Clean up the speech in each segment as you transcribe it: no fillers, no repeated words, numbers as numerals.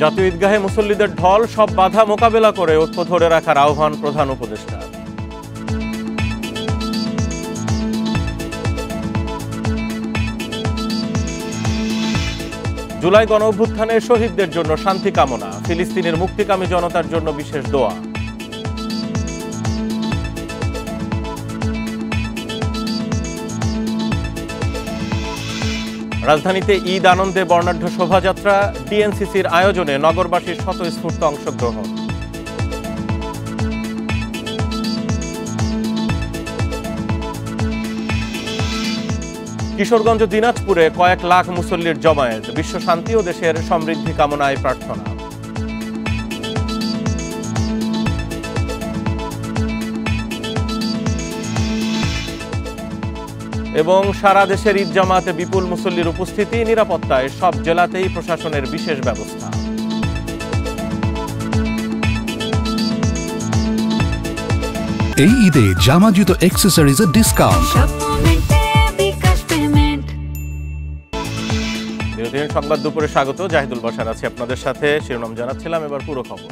জাতীয় ঈদগাহে মুসল্লিদের ঢল, সব বাধা মোকাবেলা করে ঐক্য ধরে রাখার আহ্বান প্রধান উপদেষ্টা। জুলাই গণ অভ্যুত্থানে শহীদদের জন্য শান্তি কামনা, ফিলিস্তিনের মুক্তিকামী জনতার জন্য বিশেষ দোয়া। রাজধানীতে ঈদ আনন্দে বর্ণাঢ্য শোভাযাত্রা, ডিএনসিসির আয়োজনে নগরবাসীর স্বতঃস্ফূর্ত অংশগ্রহণ। কিশোরগঞ্জ দিনাজপুরে কয়েক লাখ মুসল্লির জমায়েত, বিশ্ব শান্তি ও দেশের সমৃদ্ধি কামনায় প্রার্থনা। এবং সারা দেশের ঈদ জামাতে বিপুল মুসল্লির উপস্থিতি, নিরাপত্তায় সব জেলাতেই প্রশাসনের বিশেষ ব্যবস্থা। এই ঈদে জামা জুতো অ্যাক্সেসরিজের ডিসকাউন্ট। সংবাদ দুপুরে স্বাগত, জাহিদুল বাশার আছি আপনাদের সাথে। শিরোনাম জানাচ্ছিলাম, এবার পুরো খবর।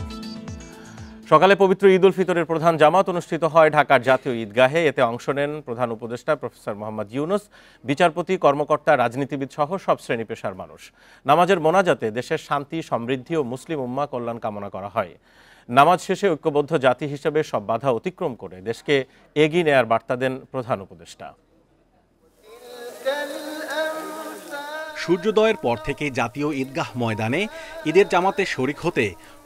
সকালে পবিত্র ঈদ উল ফিতরের প্রধান জামাত অনুষ্ঠিত হয় ঢাকার জাতীয় ঈদগাহে। এতে অংশ নেন প্রধান উপদেষ্টা প্রফেসর মোহাম্মদ ইউনুস, বিচারপতি, কর্মকর্তা, রাজনীতিবিদ সহ সব শ্রেণী পেশার মানুষ। নামাজের মোনাজাতে দেশের শান্তি, সমৃদ্ধি ও মুসলিম উম্মাহ কল্যাণ কামনা করা হয়। নামাজ শেষে ঐক্যবদ্ধ জাতি হিসেবে সব বাধা অতিক্রম করে দেশকে এগিয়ে নেয়ার বার্তা দেন প্রধান উপদেষ্টা। সূর্যোদয়ের পর থেকে জাতীয় ঈদগাহ ময়দানে ঈদের জামাতে শরিক হতে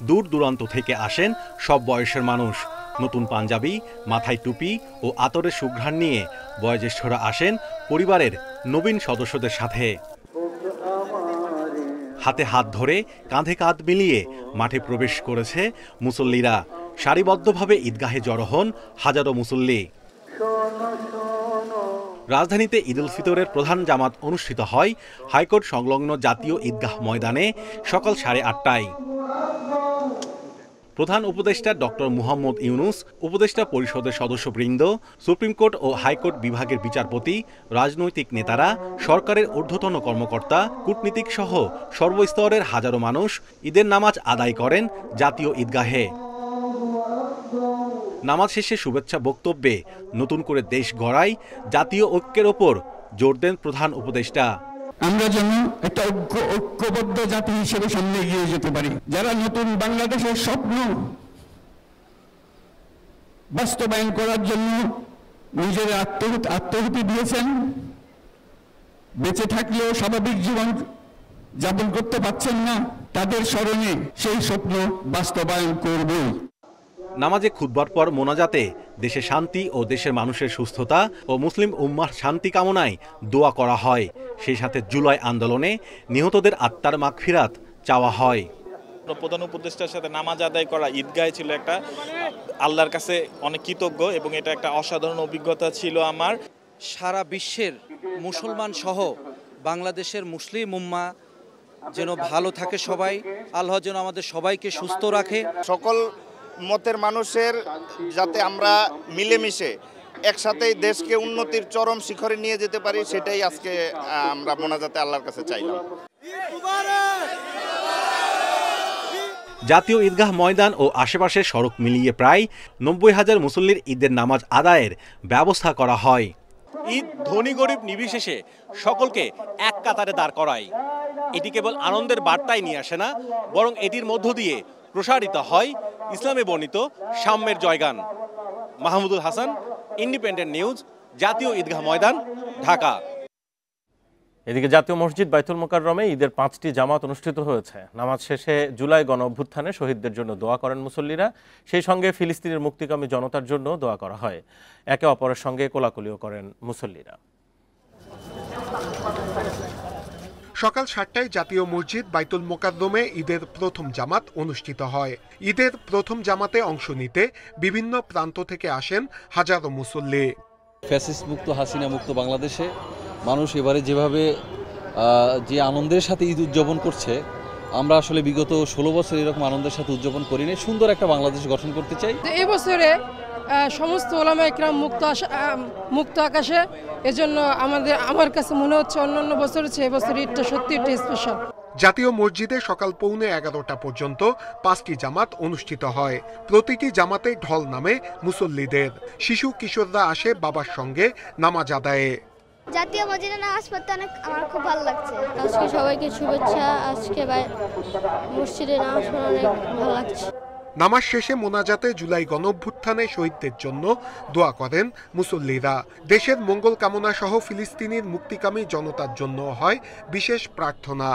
দূর দূরান্ত থেকে আসেন সব বয়সের মানুষ। নতুন পাঞ্জাবি, মাথায় টুপি ও আতরের সুঘ্রাণ নিয়ে বয়োজ্যেষ্ঠরা আসেন পরিবারের নবীন সদস্যদের সাথে। হাতে হাত ধরে কাঁধে কাঁধ মিলিয়ে মাঠে প্রবেশ করেছে মুসল্লিরা। সারিবদ্ধভাবে ঈদগাহে জড়ো হন হাজারো মুসল্লি। রাজধানীতে ঈদ উল ফিতরের প্রধান জামাত অনুষ্ঠিত হয় হাইকোর্ট সংলগ্ন জাতীয় ঈদগাহ ময়দানে সকাল 8:30টায়। প্রধান উপদেষ্টা ডক্টর মুহাম্মদ ইউনুস, উপদেষ্টা পরিষদের সদস্যবৃন্দ, সুপ্রিম কোর্ট ও হাইকোর্ট বিভাগের বিচারপতি, রাজনৈতিক নেতারা, সরকারের ঊর্ধ্বতন কর্মকর্তা, কূটনীতিক সহ সর্বস্তরের হাজারো মানুষ ঈদের নামাজ আদায় করেন জাতীয় ঈদগাহে। নামাজ শেষে শুভেচ্ছা বক্তব্যে নতুন করে দেশ গড়ায় জাতীয় ঐক্যের ওপর জোর দেন প্রধান উপদেষ্টা। আমরা যেন একটা ঐক্যবদ্ধ জাতি হিসেবে সামনে এগিয়ে যেতে পারি। যারা নতুন বাংলাদেশের স্বপ্ন বাস্তবায়ন করার জন্য নিজের আত্মাহুতি দিয়েছেন, বেঁচে থাকলেও স্বাভাবিক জীবন যাপন করতে পারছেন না, তাদের স্মরণে সেই স্বপ্ন বাস্তবায়ন করব। নামাজে খুতবার পর মোনাজাতে দেশে শান্তি ও দেশের মানুষের সুস্থতা ও মুসলিম উম্মাহর শান্তি কামনায় দোয়া করা হয়। সেই সাথে জুলাই আন্দোলনে নিহতদের আত্মার মাগফিরাত চাওয়া হয়। প্রধান উপদেষ্টার সাথে নামাজ আদায় করা ঈদগাহে ছিল একটা আল্লাহর কাছে অনেক কৃতজ্ঞ এবং এটা একটা অসাধারণ অভিজ্ঞতা ছিল আমার। সারা বিশ্বের মুসলমান সহ বাংলাদেশের মুসলিম উম্মাহ যেন ভালো থাকে, সবাই আল্লাহ যেন আমাদের সবাইকে সুস্থ রাখে। সকল মতের মানুষের যাতে আমরা মিলেমিশে একসাথেই দেশকে উন্নতির চরম শিখরে নিয়ে যেতে পারি, সেটাই আজকে আমরা মোনাজাতে আল্লাহর কাছে চাইলাম। জাতীয় ঈদগাহ ময়দান ও আশেপাশের সড়ক মিলিয়ে প্রায় 90,000 মুসল্লির ঈদের নামাজ আদায়ের ব্যবস্থা করা হয়। ঈদ ধনী গরিব নির্বিশেষে সকলকে এক কাতারে দাঁড় করায়। এটি কেবল আনন্দের বার্তাই নিয়ে আসে না, বরং এটির মধ্য দিয়ে প্রসারিত হয় ইসলামে বর্ণিত সাম্যের জয়গান। মাহমুদুল হাসান, ইন্ডিপেন্ডেন্ট নিউজ, জাতীয় ঈদগাহ ময়দান, ঢাকা। এদিকে জাতীয় মসজিদ বাইতুল মোকাররমে ঈদের 5টি জামাত অনুষ্ঠিত হয়েছে। নামাজ শেষে জুলাই গণ অভ্যুত্থানে শহীদদের জন্য দোয়া করেন মুসল্লিরা। সেই সঙ্গে ফিলিস্তিনের মুক্তিকামী জনতার জন্য দোয়া করা হয়। একে অপরের সঙ্গে কোলাকুলিও করেন মুসল্লিরা। সকাল 7টায় জাতীয় মসজিদ বাইতুল মোকাররমে ঈদের প্রথম জামাত অনুষ্ঠিত হয়। ঈদের প্রথম জামাতে অংশ নিতে বিভিন্ন প্রান্ত থেকে আসেন হাজারো মুসল্লি। ফ্যাসিস্ট মুক্ত, হাসিনা মুক্ত বাংলাদেশে মানুষ এবারে যেভাবে যে আনন্দের সাথে ঈদ উদযাপন করছে, আমরা আসলে বিগত 16 বছর এরকম আনন্দের সাথে উদযাপন করিনি। সুন্দর একটা বাংলাদেশ গঠন করতে চাই। এই বছরে সমস্ত ওলামা ইকরাম মুক্ত আকাশে, এজন্য আমার কাছে মনে হচ্ছে অন্যান্য বছরের চেয়ে এবছর ঈদটা সত্যি একটা স্পেশাল। জাতীয় মসজিদে সকাল 11:15 পর্যন্ত 5টি জামাত অনুষ্ঠিত হয়। প্রতিটি জামাতে ঢল নামে মুসল্লিদের। শিশু কিশোররা আসে বাবার সঙ্গে নামাজ আদায়ে। জাতীয় মসজিদে নামাজ পড়তে আমার খুব ভালো লাগছে। আজকে সবাইকে শুভেচ্ছা। আজকে মসজিদে নামাজ পড়তে অনেক ভালো লাগছে। নামাজ শেষে মোনাজাতে জুলাই গণঅভ্যুত্থানে শহীদদের জন্য দোয়া করেন মুসল্লিরা। দেশের মঙ্গল কামনা সহ ফিলিস্তিনের মুক্তিকামী জনতার জন্য হয় বিশেষ প্রার্থনা।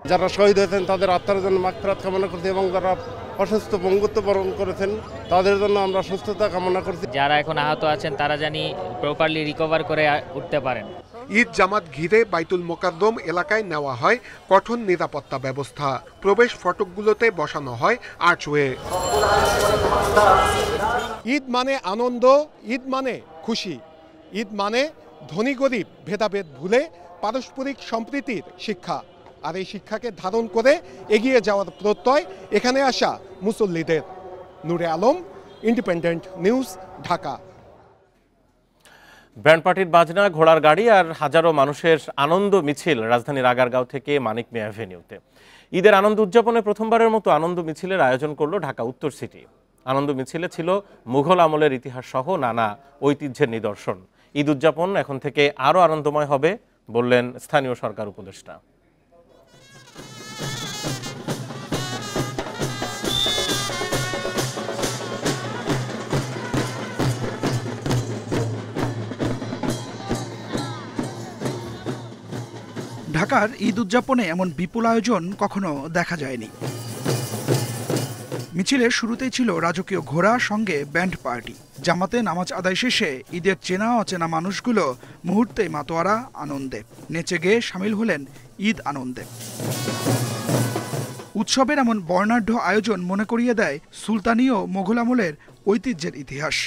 যারা শহীদ হয়েছেন তাদের আত্মার জন্য মাগফিরাত কামনা করছি এবং যারা অসুস্থ পঙ্গুত্ব বরণ করেছেন তাদের জন্য আমরা সুস্থতা কামনা করছি। যারা এখন আহত আছেন তারা জানি প্রপারলি রিকভার করে উঠতে পারেন। ঈদ জামাত ঘিরে বাইতুল মোকাদ্দম এলাকায় নেওয়া হয় কঠোর নিরাপত্তা ব্যবস্থা। প্রবেশ ফটকগুলোতে বসানো হয় আর্চওয়ে। ঈদ মানে আনন্দ, ঈদ মানে খুশি, ঈদ মানে ধনী গরিব ভেদাভেদ ভুলে পারস্পরিক সম্প্রীতির শিক্ষা। আর এই শিক্ষাকে ধারণ করে এগিয়ে যাওয়ার প্রত্যয় এখানে আসা মুসল্লিদের। Noore Alam, independent news, Dhaka. Band পার্টির বাজনা, ঘোড়ার গাড়ি আর হাজারো মানুষের আনন্দ মিছিল রাজধানীর আগারগাঁও থেকে মানিক মিয়া অ্যাভিনিউতে। ঈদের আনন্দ উদযাপনে প্রথমবারের মতো আনন্দ মিছিলের আয়োজন করল ঢাকা উত্তর সিটি। আনন্দ মিছিলে ছিল মুঘল আমলের ইতিহাস সহ নানা ঐতিহ্যের নিদর্শন। ঈদ উদযাপন এখন থেকে আরও আনন্দময় হবে বললেন স্থানীয় সরকার উপদেষ্টা। ঢাকার ঈদ উদযাপনে এমন বিপুল আয়োজন কখনো দেখা যায়নি। মিছিলের শুরুতেই ছিল রাজকীয় ঘোড়া, সঙ্গে ব্যান্ড পার্টি। জামাতে নামাজ আদায় শেষে ঈদের চেনা অচেনা মানুষগুলো মুহূর্তেই মাতোয়ারা আনন্দে। নেচে গেয়ে সামিল হলেন ঈদ আনন্দে। উৎসবের এমন বর্ণাঢ্য আয়োজন মনে করিয়ে দেয় সুলতানি ও মোঘল আমলের ঐতিহ্যের ইতিহাস।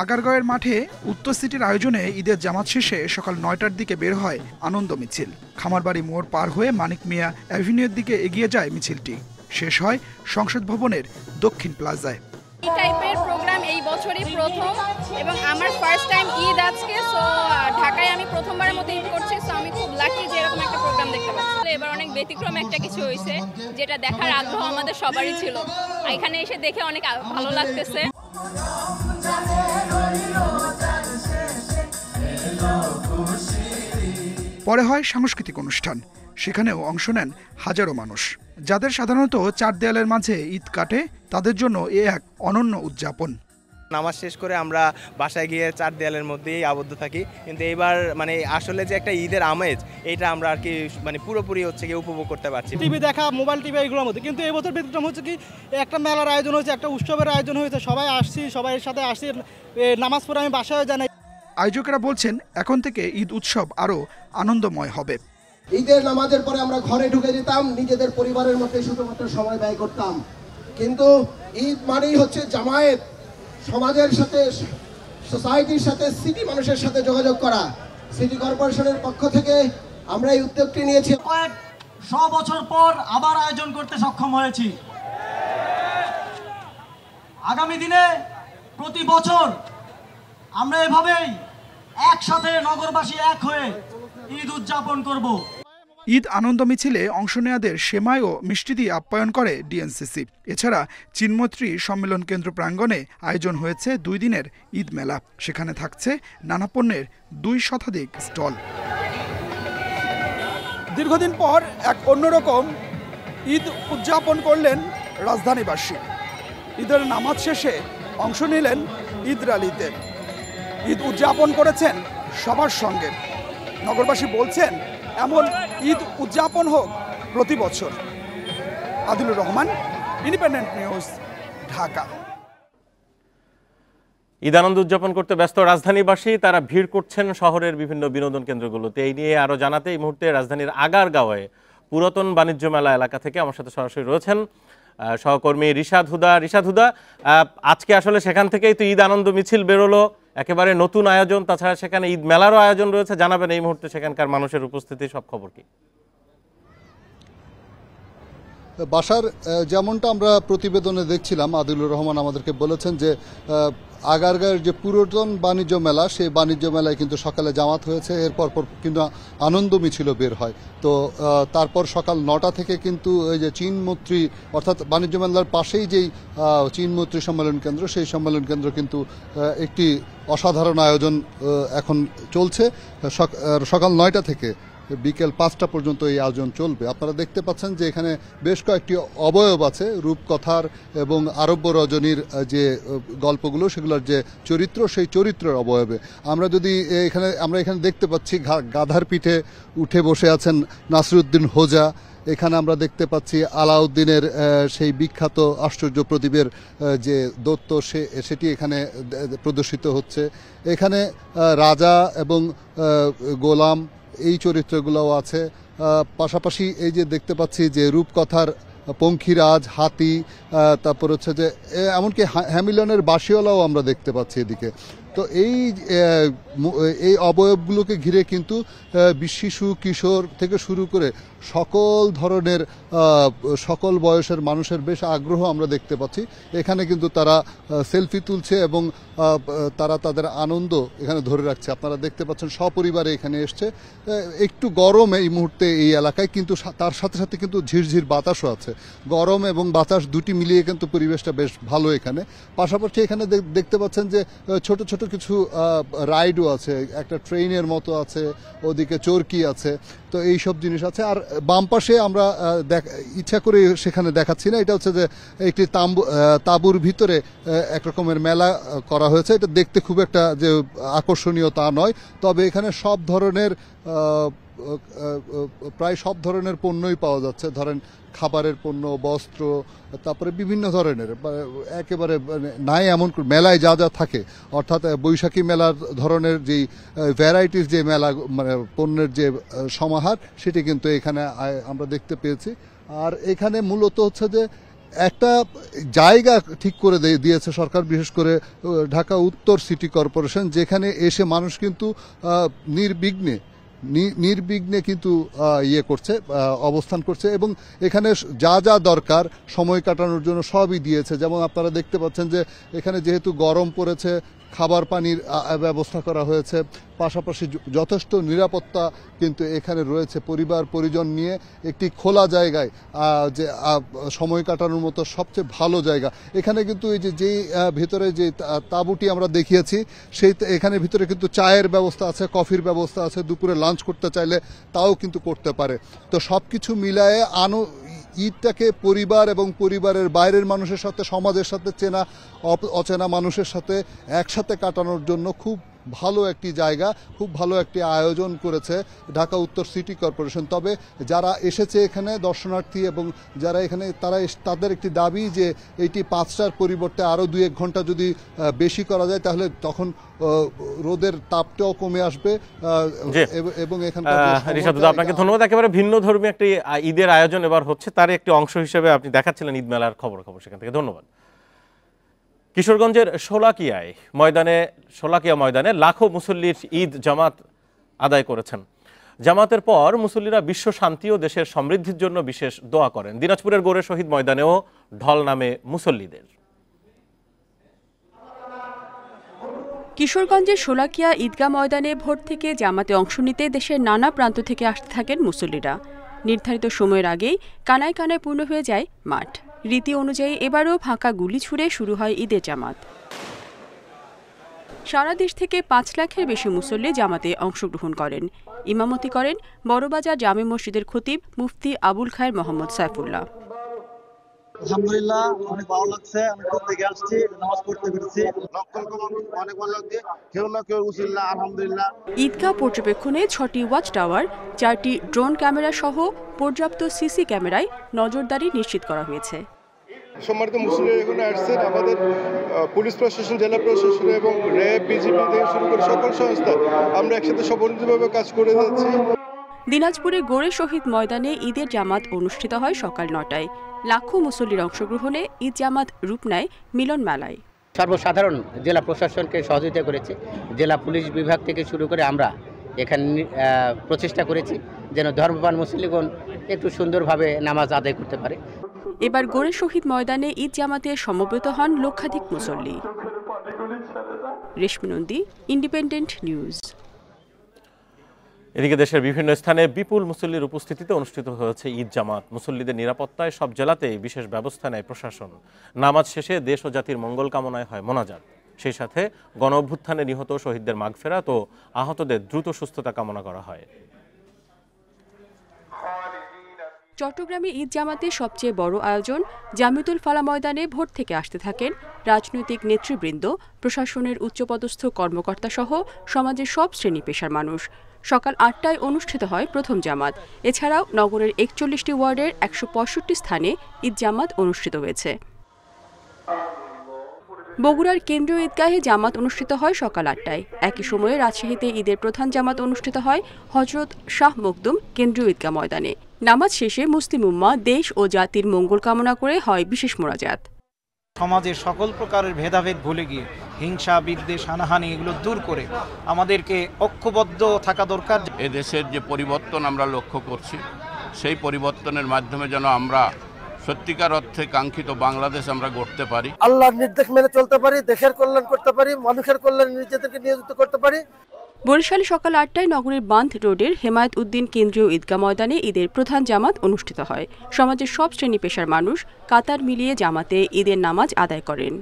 আগারগাঁওয়ের মাঠে উত্তর সিটির আয়োজনে ঈদের জামাত শেষে সকাল 9টার দিকে বের হয় আনন্দ মিছিল। খামারবাড়ি মোড় পার হয়ে মানিক মিয়া অ্যাভিনিউর দিকে এগিয়ে যায় মিছিলটি। শেষ হয় সংসদ ভবনের দক্ষিণ প্লাজায়। এই টাইপের প্রোগ্রাম এই বছরই প্রথম এবং আমার ফার্স্ট টাইম ঈদ আজকে। সো ঢাকায় আমি প্রথমবারের মতো ঈদ করছি। সো আমি খুব লাকি যে এরকম একটা প্রোগ্রাম দেখতে পাচ্ছি। এবার অনেক ব্যতিক্রম একটা কিছু হয়েছে, যেটা দেখার আগ্রহ আমাদের সবারই ছিল। এখানে এসে দেখে অনেক ভালো লাগতেছে। পরে হয় সাংস্কৃতিক অনুষ্ঠান। সেখানেও অংশ নেন হাজারো মানুষ। যাদের সাধারণত চার দেয়ালের মাঝে ঈদ কাটে, তাদের জন্য এ এক অনন্য উদযাপন। নামাজ শেষ করে আমরা বাসায় গিয়ে চার দেয়ালের মধ্যেই আবদ্ধ থাকি, কিন্তু এবার মানে আসলে যে একটা ঈদের আমেজ, এইটা আমরা আর কি মানে পুরোপুরি হচ্ছে কি উপভোগ করতে পারছি। টিভি দেখা, মোবাইল টিভি এগুলোর মধ্যে, কিন্তু এবছর ব্যতিক্রম হচ্ছে কি একটা মেলার আয়োজন হয়েছে, একটা উৎসবের আয়োজন হয়েছে। সবাই আসছি, সবাই সাথে আসছি, নামাজ পড়ে আমি বাসায় জানাই। আয়োজকেরা বলছেন এখন থেকে ঈদ উৎসব আরও আনন্দময় হবে। ঈদের নামাজের পরে আমরা ঘরে ঢুকে যেতাম, নিজেদের পরিবারের মধ্যে শুধুমাত্র সময় ব্যয় করতাম। কিন্তু ঈদ মানেই হচ্ছে জামায়াত, সমাজের সাথে, সোসাইটির সাথে, সিটি মানুষের সাথে যোগাযোগ করা। সিটি কর্পোরেশনের পক্ষ থেকে আমরা এই উদ্যোগটি নিয়েছি। কয়েক 100 বছর পর আবার আয়োজন করতে সক্ষম হয়েছি। আগামী দিনে প্রতি বছর আমরা এভাবেই একসাথে নগরবাসী এক হয়ে ঈদ উদযাপন করব। ঈদ আনন্দ মিছিলে অংশ নেওয়াদের সেমাই ও মিষ্টি দিয়ে আপ্যায়ন করে ডিএনসিসি। এছাড়া চিন্মত্রী সম্মেলন কেন্দ্র প্রাঙ্গণে আয়োজন হয়েছে 2 দিনের ঈদ মেলা। সেখানে থাকছে নানা পণ্যের 2 শতাধিক স্টল। দীর্ঘদিন পর এক অন্যরকম ঈদ উদযাপন করলেন রাজধানীবাসী। ঈদের নামাজ শেষে অংশ নিলেন ঈদ র্যালিতে। ঈদ উদযাপন করেছেন সবার সঙ্গে। নগরবাসী বলছেন এমন ঈদ উদযাপন হোক প্রতি বছর। Adilur Rahman, independent news, Dhaka. ঈদ আনন্দ উদযাপন করতে ব্যস্ত রাজধানীবাসী, তারা ভিড় করছেন শহরের বিভিন্ন বিনোদন কেন্দ্রগুলোতে। এই নিয়ে আরও জানাতে এই মুহূর্তে রাজধানীর আগারগাঁওয়ে পুরাতন বাণিজ্য মেলা এলাকা থেকে আমার সাথে সরাসরি রয়েছেন সহকর্মী রিশাদ হুদা। রিশাদ হুদা, আজকে আসলে সেখান থেকেই তো ঈদ আনন্দ মিছিল বেরোলো, একেবারে নতুন আয়োজন, তাছাড়া সেখানে ঈদ মেলারও আয়োজন রয়েছে। জানাবেন এই মুহূর্তে সেখানকার মানুষের উপস্থিতি, সব খবর কি? বাসার যেমনটা আমরা প্রতিবেদনে দেখছিলাম, আদিলুর রহমান আমাদেরকে বলেছেন যে আগারগাঁর যে পুরাতন বাণিজ্য মেলা, সেই বাণিজ্য মেলায় কিন্তু সকালে জামাত হয়েছে, এরপর কিন্তু আনন্দ মিছিল বের হয়। তো তারপর সকাল 9টা থেকে কিন্তু এই যে চীন মৈত্রী, অর্থাৎ বাণিজ্য মেলার পাশেই যেই চীন মৈত্রী সম্মেলন কেন্দ্র, সেই সম্মেলন কেন্দ্র কিন্তু একটি অসাধারণ আয়োজন এখন চলছে। সকাল 9টা থেকে বিকেল 5টা পর্যন্ত এই আয়োজন চলবে। আপনারা দেখতে পাচ্ছেন যে এখানে বেশ কয়েকটি অবয়ব আছে, রূপকথার এবং আরব্য রজনীর যে গল্পগুলো, সেগুলোর যে চরিত্র, সেই চরিত্রের অবয়বে আমরা এখানে দেখতে পাচ্ছি গাধার পিঠে উঠে বসে আছেন নাসিরউদ্দিন হোজা। এখানে আমরা দেখতে পাচ্ছি আলাউদ্দিনের সেই বিখ্যাত আশ্চর্য প্রদীপের যে দৈত্য, সেটি এখানে প্রদর্শিত হচ্ছে। এখানে রাজা এবং গোলাম এই চরিত্রগুলোও আছে। পাশাপাশি এই যে দেখতে পাচ্ছি যে রূপকথার পঙ্খিরাজ, হাতি, তারপর হচ্ছে যে এমনকি হ্যামিলনের বাঁশিওয়ালাও আমরা দেখতে পাচ্ছি এদিকে। তো এই অবয়বগুলোকে ঘিরে কিন্তু শিশু, কিশোর থেকে শুরু করে সকল ধরনের সকল বয়সের মানুষের বেশ আগ্রহ আমরা দেখতে পাচ্ছি। এখানে কিন্তু তারা সেলফি তুলছে এবং তারা তাদের আনন্দ এখানে ধরে রাখছে। আপনারা দেখতে পাচ্ছেন সপরিবারে এখানে এসছে। একটু গরম এই মুহূর্তে এই এলাকায়, কিন্তু তার সাথে সাথে কিন্তু ঝিরঝির বাতাসও আছে। গরম এবং বাতাস দুটি মিলিয়ে কিন্তু পরিবেশটা বেশ ভালো এখানে। পাশাপাশি এখানে দেখতে পাচ্ছেন যে ছোট ছোট কিছু রাইডও আছে, একটা ট্রেনের মতো আছে, ওদিকে চরকি আছে। তো এই সব জিনিস আছে। আর বাম পাশে আমরা ইচ্ছা করে সেখানে দেখাচ্ছি না, এটা হচ্ছে যে একটি তাঁবুর ভিতরে এক রকমের মেলা করা হয়েছে। এটা দেখতে খুব একটা যে আকর্ষণীয় তা নয়, তবে এখানে সব ধরনের প্রায় সব ধরনের পণ্যই পাওয়া যাচ্ছে। ধরেন খাবারের পণ্য, বস্ত্র, তারপরে বিভিন্ন ধরনের একেবারে নাই এমন মেলায় যা যা থাকে, অর্থাৎ বৈশাখী মেলার ধরনের যেই ভ্যারাইটিস যে মেলা, মানে পণ্যের যে সমাহার, সেটি কিন্তু এখানে আমরা দেখতে পেয়েছি। আর এখানে মূলত হচ্ছে যে একটা জায়গা ঠিক করে দিয়েছে সরকার, বিশেষ করে ঢাকা উত্তর সিটি কর্পোরেশন, যেখানে এসে মানুষ কিন্তু নির্বিঘ্নে কিন্তু করছে, অবস্থান করছে এবং এখানে যা যা দরকার সময় কাটানোর জন্য সবই দিয়েছে। যেমন আপনারা দেখতে পাচ্ছেন যে এখানে যেহেতু গরম পড়েছে, খাবার পানির ব্যবস্থা করা হয়েছে, পাশাপাশি যথেষ্ট নিরাপত্তা কিন্তু এখানে রয়েছে। পরিবার পরিজন নিয়ে একটি খোলা জায়গায় যে সময় কাটানোর মতো সবচেয়ে ভালো জায়গা। এখানে কিন্তু এই যে ভিতরে যে তাঁবুটি আমরা দেখিয়েছি, সেই এখানে ভিতরে কিন্তু চায়ের ব্যবস্থা আছে, কফির ব্যবস্থা আছে, দুপুরে লাঞ্চ করতে চাইলে তাও কিন্তু করতে পারে। তো সব কিছু মিলায়ে ঈদটাকে পরিবার এবং পরিবারের বাইরের মানুষের সাথে, সমাজের সাথে, চেনা অচেনা মানুষের সাথে একসাথে কাটানোর জন্য খুব ভালো একটি জায়গা, খুব ভালো একটি আয়োজন করেছে ঢাকা উত্তর সিটি কর্পোরেশন। তবে যারা এসেছে এখানে দর্শনার্থী এবং যারা এখানে, তাদের একটি দাবি যে এইটি 5টার পরিবর্তে আরও 2-1 ঘন্টা যদি বেশি করা যায়, তাহলে তখন রোদের তাপটাও কমে আসবে এবং এখানকার আপনাকে ধন্যবাদ। একেবারে ভিন্ন ধর্মী একটি ঈদের আয়োজন এবার হচ্ছে, তার একটি অংশ হিসেবে আপনি দেখাচ্ছিলেন ঈদ মেলার খবর সেখান থেকে। ধন্যবাদ। কিশোরগঞ্জের শোলাকিয়া ময়দানে লাখো মুসল্লির ঈদ জামাত আদায় করেছেন। জামাতের পর মুসল্লিরা বিশ্ব শান্তি ও দেশের সমৃদ্ধির জন্য বিশেষ দোয়া করেন। দিনাজপুরের গোরে শহীদ ময়দানেও ঢল নামে মুসল্লিদের। কিশোরগঞ্জের শোলাকিয়া ঈদগাহ ময়দানে ভোর থেকে জামাতে অংশ নিতে দেশের নানা প্রান্ত থেকে আসতে থাকেন মুসল্লিরা। নির্ধারিত সময়ের আগেই কানায় কানায় পূর্ণ হয়ে যায় মাঠ। রীতি অনুযায়ী এবারও ফাঁকা গুলি ছুড়ে শুরু হয় ঈদের জামাত। সারা দেশ থেকে 5 লাখের বেশি মুসল্লি জামাতে অংশগ্রহণ করেন। ইমামতি করেন বড়বাজার জামে মসজিদের খতিব মুফতি আবুল খায়ের মোহাম্মদ সাইফুল্লাহ। আলহামদুলিল্লাহ, অনেক ভালো লাগছে। আমি খুব থেকে আসছি, নামাজ পড়তে পেরেছি। অনেক ভালো লাগছে। কেউ না কেউ উসিল্লাহ, আলহামদুলিল্লাহ। ঈদগাহ পর্যবেক্ষণে 6টি ওয়াচ টাওয়ার, 4টি ড্রোন ক্যামেরা সহ পর্যাপ্ত সিসি ক্যামেরায় নজরদারি নিশ্চিত করা হয়েছে। সম্মানিত মুসল্লি এখানে আসছেন, আমাদের পুলিশ প্রশাসন, জেলা প্রশাসন এবং র্যাব, বিজিবি থেকে শুরু করে সকল সংস্থা আমরা একসাথে সমন্বিতভাবে কাজ করে যাচ্ছি। দিনাজপুরে গোরে শহীদ ময়দানে ঈদের জামাত অনুষ্ঠিত হয় সকাল 9টায়। লাখো মুসল্লির অংশগ্রহণে ঈদ জামাত রূপ নেয় মিলন মেলায়। সর্বসাধারণ জেলা প্রশাসনকে সহযোগিতা করেছে। জেলা পুলিশ বিভাগ থেকে শুরু করে আমরা এখানে প্রচেষ্টা করেছি যেন ধর্মপ্রাণ মুসল্লিগণ একটু সুন্দরভাবে নামাজ আদায় করতে পারে। এবার গোরে শহীদ ময়দানে ঈদ জামাতে সমবেত হন লক্ষাধিক মুসল্লি। রেশমি নন্দী, ইন্ডিপেন্ডেন্ট নিউজ। এদিকে দেশের বিভিন্ন স্থানে বিপুল মুসল্লির উপস্থিতিতে অনুষ্ঠিত হয়েছে ঈদ জামাত। মুসল্লিদের নিরাপত্তায় সব জেলাতেই বিশেষ ব্যবস্থা নেয় প্রশাসন। নামাজ শেষে দেশ ও জাতির মঙ্গল কামনায় হয় মোনাজাত। সেই সাথে গণ অভ্যুত্থানে নিহত শহীদদের মাগফেরাত ও আহতদের দ্রুত সুস্থতা কামনা করা হয়। চট্টগ্রামে ঈদ জামাতে সবচেয়ে বড় আয়োজন জামিউতুল ফালাহ ময়দানে ভোর থেকে আসতে থাকেন রাজনৈতিক নেতৃবৃন্দ, প্রশাসনের উচ্চপদস্থ কর্মকর্তা সহ সমাজের সব শ্রেণী পেশার মানুষ। সকাল ৮টায় অনুষ্ঠিত হয় প্রথম জামাত। এছাড়াও নগরের ৪১টি ওয়ার্ডের ১৬৫ স্থানে ঈদ জামাত অনুষ্ঠিত হয়েছে। বগুড়ার কেন্দ্রীয় ঈদগাহে জামাত অনুষ্ঠিত হয় সকাল ৮টায়। একই সময়ে রাজশাহীতে ঈদের প্রধান জামাত অনুষ্ঠিত হয় হযরত শাহ মখদুম কেন্দ্রীয় ঈদগাহ ময়দানে। নামাজ শেষে মুসলিম উম্মাহ দেশ ও জাতির মঙ্গল কামনা করে হয় বিশেষ মোনাজাত। সমাজের সকল প্রকারের ভেদাভেদ ভুলে গিয়ে হিংসা, বিদ্বেষ, হানাহানি এগুলো দূর করে আমাদেরকে ঐক্যবদ্ধ থাকা দরকার। এদেশের যে পরিবর্তন আমরা লক্ষ্য করছি, সেই পরিবর্তনের মাধ্যমে যেন আমরা সত্যিকার অর্থে কাঙ্ক্ষিত বাংলাদেশ আমরা গড়তে পারি। আল্লাহর নির্দেশ মেনে চলতে পারি, দেশের কল্যাণ করতে পারি, মানুষের কল্যাণে নিজেদেরকে নিয়োজিত করতে পারি। বরিশালে সকাল ৮টায় নগরের বাঁধ রোডের হেমায়েত উদ্দিন কেন্দ্রীয় ঈদগাহ ময়দানে ঈদের প্রধান জামাত অনুষ্ঠিত হয়। সমাজের সব শ্রেণী পেশার মানুষ কাতার মিলিয়ে জামাতে ঈদের নামাজ আদায় করেন।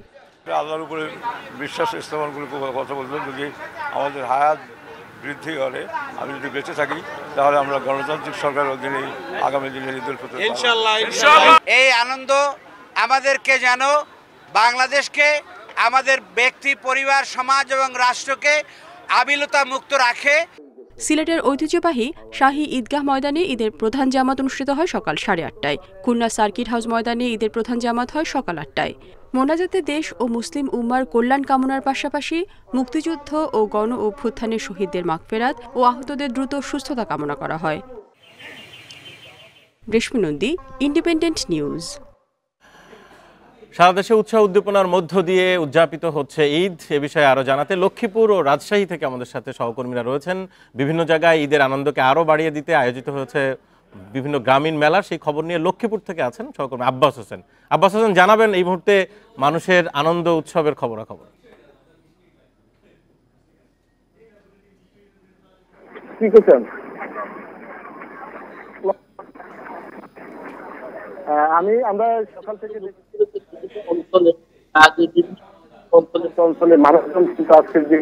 আল্লাহর উপরে বিশ্বাস স্থাপন করে কথা বলবেন, যদি আমাদের হায়াত বৃদ্ধি করে, আমি যদি বেঁচে থাকি, তাহলে আমরা গণতান্ত্রিক সরকারের অধীনে আগামী দিনে ঈদুল ফিতর ইনশাআল্লাহ। এই আনন্দ আমাদেরকে যেন বাংলাদেশকে, আমাদের ব্যক্তি, পরিবার, সমাজ এবং রাষ্ট্রকে আবিলতা মুক্ত রাখে। সিলেটের ঐতিহ্যবাহী শাহী ঈদগাহ ময়দানে ঈদের প্রধান জামাত অনুষ্ঠিত হয় সকাল ৮:৩০টায়। খুলনা সার্কিট হাউস ময়দানে ঈদের প্রধান জামাত হয় সকাল ৮টায়। মোনাজাতে দেশ ও মুসলিম উম্মার কল্যাণ কামনার পাশাপাশি মুক্তিযুদ্ধ ও গণ অভ্যুত্থানের শহীদদের মাগফেরাত ও আহতদের দ্রুত সুস্থতা কামনা করা হয়। রেশমি নন্দী, ইন্ডিপেন্ডেন্ট নিউজ। সারা দেশে উৎসাহ উদ্দীপনার মধ্য দিয়ে উদযাপিত হচ্ছে ঈদ। এ বিষয়ে আরও জানাতে লক্ষ্মীপুর ও রাজশাহী থেকে আমাদের সাথে সহকর্মীরা রয়েছেন। বিভিন্ন জায়গায় ঈদের আনন্দকে আরও বাড়িয়ে দিতে আয়োজিত হয়েছে বিভিন্ন গ্রামীণ মেলা। সেই খবর নিয়ে লক্ষ্মীপুর থেকে আছেন সহকর্মী আব্বাস হোসেন। আব্বাস হোসেন, জানাবেন এই মুহূর্তে মানুষের আনন্দ উৎসবের খবরাখবর। কি করছেন? আমরা সকাল থেকে অঞ্চলে মানুষজন কিন্তু আজকে যে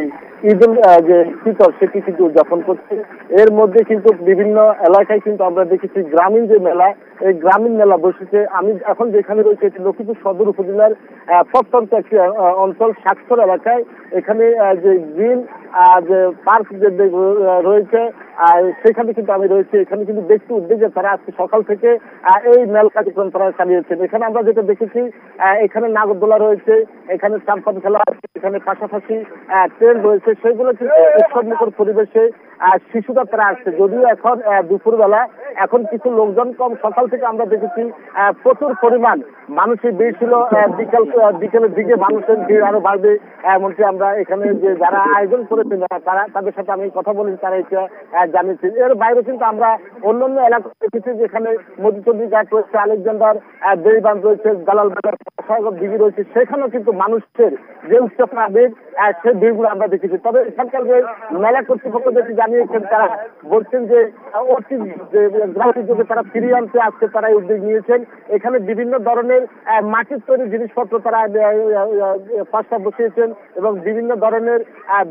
ঈদুল যে ফিতর সেটি কিন্তু উদযাপন করছে। এর মধ্যে কিন্তু বিভিন্ন এলাকায় কিন্তু আমরা দেখেছি গ্রামীণ যে মেলা, এই গ্রামীণ মেলা বসেছে। আমি এখন যেখানে রয়েছে এটি লক্ষ্মীপুর সদর উপজেলার প্রত্যন্ত একটি অঞ্চল শাকসর এলাকায়। এখানে যে গ্রিন যে পার্ক যে রয়েছে সেখানে কিন্তু আমি রয়েছি। এখানে কিন্তু ব্যক্তি উদ্যোগে তারা আজকে সকাল থেকে এই মেল কার্যক্রম তারা চালিয়েছেন। এখানে আমরা যেটা দেখেছি, এখানে নাগরদোলা রয়েছে, এখানে চাম্পান খেলা আছে, এখানে পাশাপাশি ট্রেন রয়েছে। সেগুলো কিন্তু উৎসবমুখর পরিবেশে শিশুরা তারা আসছে। যদিও এখন দুপুরবেলা, এখন কিছু লোকজন কম। সকাল থেকে আমরা দেখেছি প্রচুর পরিমাণ মানুষের ভিড় ছিল। বিকেলের দিকে মানুষের ভিড় আরো বাড়বে এমনকি আমরা এখানে যে যারা আয়োজন করেছেন তাদের সাথে আমি কথা বলেছি, তারা এটা জানিয়েছেন। এর বাইরে কিন্তু আমরা অন্যান্য এলাকা দেখেছি, যেখানে মধুচন্দ্রী ঘাট রয়েছে, আলেকজান্ডার বেড়িবাঁধ রয়েছে, দালাল বাজার দিঘি রয়েছে, সেখানেও কিন্তু মানুষের যে উৎসবের আবেগ সেই ভিড়গুলো আমরা দেখেছি। তবে এখানকার যে মেলা কর্তৃপক্ষ যেটি জানিয়েছেন, তারা বলছেন যে অতি গ্রামের যুগে তারা ফিরিয়ে আনতে আজকে তারা উদ্যোগ নিয়েছেন। এখানে বিভিন্ন ধরনের মাটির তৈরি জিনিসপত্র তারা পাশা বসিয়েছেন এবং বিভিন্ন ধরনের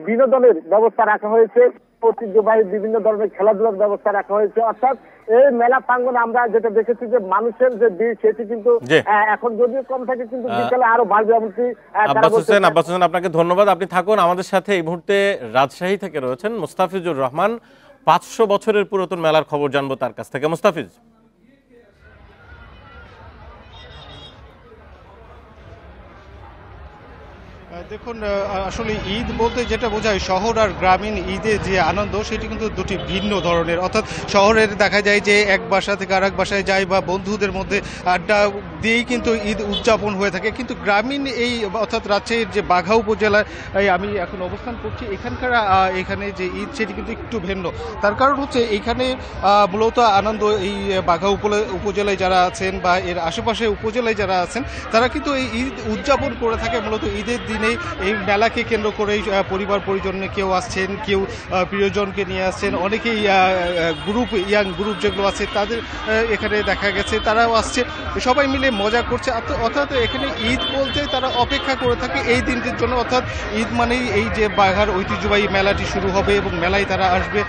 বিনোদনের ব্যবস্থা রাখা হয়েছে। ঐতিহ্যবাহী বিভিন্ন ধরনের খেলাধুলার ব্যবস্থা রাখা হয়েছে। অর্থাৎ এই মেলা প্রাঙ্গণে আমরা যেটা দেখেছি যে মানুষের যে ভিড় সেটি কিন্তু এখন যদিও কম থাকে, কিন্তু বিকালে আরো বাড়বে। এমনকি আব্বাস হোসেন, আপনাকে ধন্যবাদ। আপনি থাকুন আমাদের সাথে। এই মুহূর্তে রাজশাহী থেকে রয়েছেন মুস্তাফিজুর রহমান। 500 বছরের পুরাতন মেলার খবর জানবো তার কাছ থেকে। মুস্তাফিজ। দেখুন, আসলে ঈদ বলতে যেটা বোঝায় শহর আর গ্রামীণ ঈদে যে আনন্দ সেটি কিন্তু দুটি ভিন্ন ধরনের। অর্থাৎ শহরের দেখা যায় যে এক বাসা থেকে আরেক বাসায় যায় বা বন্ধুদের মধ্যে আড্ডা দিয়েই কিন্তু ঈদ উদযাপন হয়ে থাকে, কিন্তু গ্রামীণ এই অর্থাৎ রাজশাহীর যে বাঘা উপজেলায় আমি এখন অবস্থান করছি, এখানে যে ঈদ সেটি কিন্তু একটু ভিন্ন। তার কারণ হচ্ছে এখানে মূলত আনন্দ এই বাঘা উপজেলায় যারা আছেন বা এর আশেপাশে উপজেলায় যারা আছেন তারা কিন্তু এই ঈদ উদযাপন করে থাকে মূলত ঈদের দিনে। এই মেলাকে কেন্দ্র করেই পরিবার পরিজনে কেউ আসছেন, কেউ প্রিয়জনকে নিয়ে আসছেন, অনেকেই ইয়াং গ্রুপ যেগুলো আছে তাদের এখানে দেখা গেছে তারাও আসছে, সবাই মিলে মজা করছে। অর্থাৎ এখানে ঈদ বলতে তারা অপেক্ষা করে থাকে এই দিনটির জন্য। অর্থাৎ ঈদ মানেই এই যে বাঘার ঐতিহ্যবাহী মেলাটি শুরু হবে এবং মেলায় তারা আসবে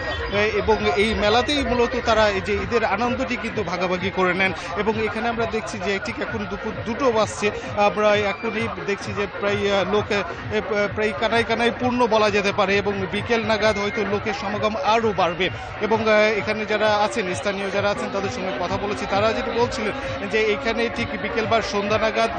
এবং এই মেলাতেই মূলত তারা এই যে ঈদের আনন্দটি কিন্তু ভাগাভাগি করে নেন। এবং এখানে আমরা দেখছি যে ঠিক এখন দুপুর 2টো বাজছে, আমরা এখনই দেখছি যে প্রায় কানায় কানায় পূর্ণ বলা যেতে পারে এবং বিকেল নাগাদ হয়তো লোকের সমাগম আরও বাড়বে। এবং এখানে যারা আছেন স্থানীয় যারা আছেন তাদের সঙ্গে কথা বলেছি, তারা যেটা বলছিলেন যে এখানে ঠিক বিকেল বা সন্ধ্যা নাগাদ